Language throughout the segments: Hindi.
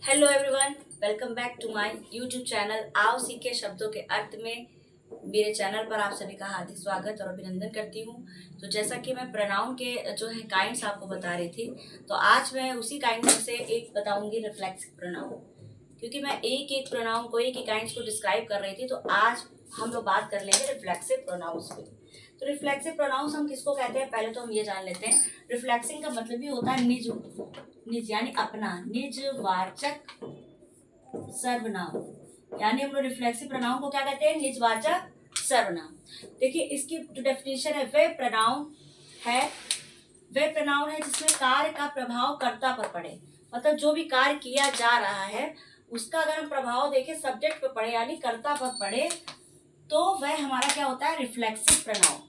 Hello everyone, welcome back to my YouTube channel आओ सीखे शब्दों के अर्थ में। मेरे चैनल पर आप सभी का हार्दिक स्वागत और अभिनंदन करती हूँ। तो जैसा कि मैं प्रोनाउन के जो है काइंड्स आपको बता रही थी, तो आज मैं उसी काइंड में से एक बताऊंगी, रिफ्लेक्सिव प्रोनाउन। क्योंकि मैं एक एक प्रोनाउन को, एक ही काइंड्स को डिस्क्राइब कर रही थी, तो आज हम लोग बात कर लेंगे रिफ्लेक्सिव प्रोनाउंस पे। तो रिफ्लेक्सिव प्रोनाउंस हम किसको कहते हैं, पहले तो हम ये जान लेते हैं। रिफ्लेक्सिंग का मतलब ही होता है निज, निज यानी अपना, निजवाचक सर्वनाम। यानी हम लोग रिफ्लेक्सिव प्रोनाउन को क्या कहते हैं, निजवाचक सर्वनाम। देखिए इसकी जो डेफिनेशन है, है वह प्रोनाउन है जिसमें कार्य का प्रभाव कर्ता पर पड़े। मतलब जो भी कार्य किया जा रहा है उसका अगर हम प्रभाव देखें सब्जेक्ट पर पड़े यानी कर्ता पर पड़े, तो वह हमारा क्या होता है, रिफ्लेक्सिव प्रोनाउन।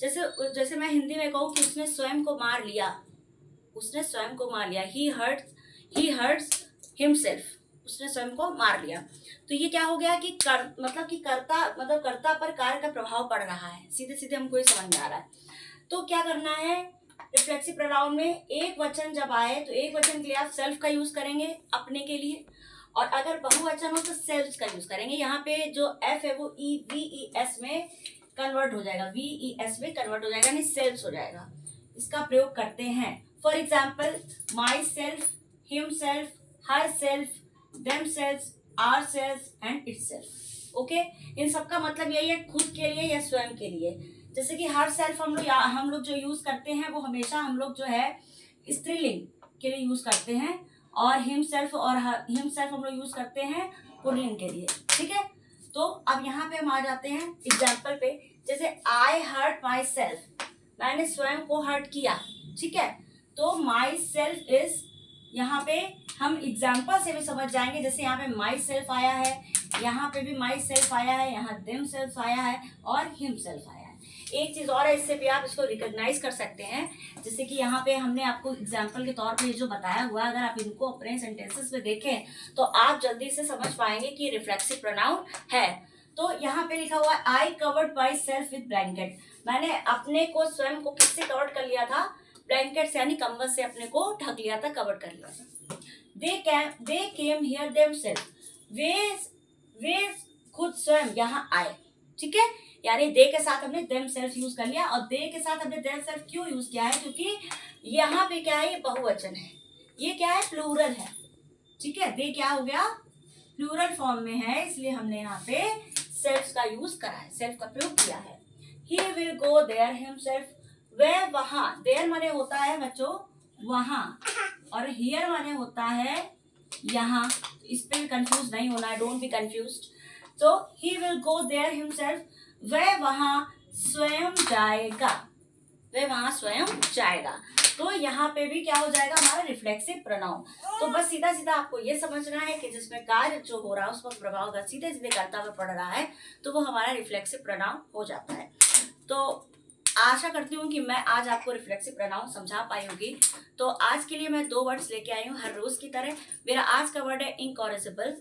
जैसे जैसे मैं हिंदी में कहूँ कि उसने स्वयं को मार लिया, उसने स्वयं को मार लिया, ही हर्ट्स हिमसेल्फ, उसने स्वयं को मार लिया। तो ये क्या हो गया कि मतलब कि कर्ता पर कार्य का प्रभाव पड़ रहा है, सीधे सीधे हमको ये समझ में आ रहा है। तो क्या करना है, रिफ्लेक्सिव प्रोनाउन में एक वचन जब आए तो एक वचन के लिए आप सेल्फ का यूज करेंगे अपने के लिए, और अगर बहुवचन हो तो सेल्फ का यूज करेंगे। यहाँ पे जो एफ है वो VES में कन्वर्ट हो जाएगा, VES में कन्वर्ट हो जाएगा, यानी सेल्फ हो जाएगा। इसका प्रयोग करते हैं। For example, myself, himself, herself, themself, ourself and itself. Okay, इन सबका मतलब यही है, खुद के लिए या स्वयं के लिए। जैसे कि हर सेल्फ हम लोग जो यूज करते हैं वो हमेशा हम लोग जो है स्त्रीलिंग के लिए यूज करते हैं, और हिम सेल्फ हम लोग यूज करते हैं पुल्लिंग के लिए। ठीक है, तो अब यहाँ पे हम आ जाते हैं एग्जाम्पल पे। जैसे आई हर्ट माई सेल्फ, मैंने स्वयं को हर्ट किया। ठीक है, तो माई सेल्फ इज, यहाँ पे हम एग्जाम्पल से भी समझ जाएंगे। जैसे यहाँ पे माई सेल्फ आया है, यहाँ पे भी माई सेल्फ आया है, यहाँ देम सेल्फ आया है और हिम सेल्फ आया है। एक चीज और है, इससे भी आप इसको रिकॉग्नाइज कर सकते हैं। जैसे कि यहाँ पे हमने आपको एग्जाम्पल के तौर पे जो बताया हुआ है, अगर आप इनको अपने सेंटेंसेस में देखें तो आप जल्दी से समझ पाएंगे कि रिफ्लेक्सिव प्रोनाउन है। तो यहाँ पे लिखा हुआ है, I covered my self with blanket, मैंने अपने को स्वयं को किससे कवर कर लिया था, ब्लैंकेट से यानी कंबल से अपने को ढक लिया था, कवर कर लिया था। they came here themselves, वे खुद स्वयं यहाँ आए। ठीक है, यानी दे के साथ हमने themselves यूज कर लिया, और दे के साथ हमने themselves क्यों यूज किया है, क्योंकि यहाँ पे क्या है, ये बहुवचन है, ये क्या है, प्लूरल है। ठीक है, दे क्या हो गया, प्लूरल फॉर्म में है, इसलिए हमने यहाँ पे सेल्फ का यूज करा है, सेल्फ का प्रयोग किया है। He will go there himself, वह वहां, देयर माने होता है बच्चों वहां, और हियर माने होता है यहाँ। इस पे कंफ्यूज नहीं होना है, डोंट बी कंफ्यूज्ड। तो he will go there himself, वह वहां स्वयं जाएगा, वह वहां स्वयं जाएगा। तो यहाँ पे भी क्या हो जाएगा, हमारा रिफ्लेक्सिव प्रोनाउन। तो बस सीधा सीधा आपको ये समझना है कि जिसमें कार्य जो हो रहा है उस पर प्रभाव का सीधे सीधे कर्ता पर पड़ रहा है, तो वो हमारा रिफ्लेक्सिव प्रोनाउन हो जाता है। तो आशा करती हूँ कि मैं आज आपको रिफ्लेक्सिव प्रोनाउन समझा पाई होगी। तो आज के लिए मैं 2 वर्ड्स लेके आई हूँ हर रोज की तरह। मेरा आज का वर्ड है इनकॉरेजिबल,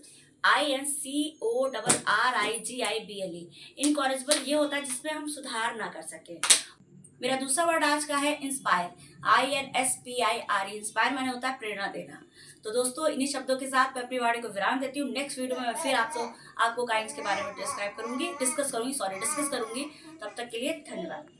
INCORRIGIBLE। इनकॉरेजिबल ये होता है जिसमें हम सुधार ना कर सके। मेरा दूसरा वर्ड आज का है इंस्पायर, INSPIRE। इंस्पायर माने होता है प्रेरणा देना। तो दोस्तों, इन्हीं शब्दों के साथ मैं अपनी वाणी को विराम देती हूँ। नेक्स्ट वीडियो में मैं फिर आपको काइंड्स के बारे में डिस्कस करूंगी। तब तक के लिए धन्यवाद।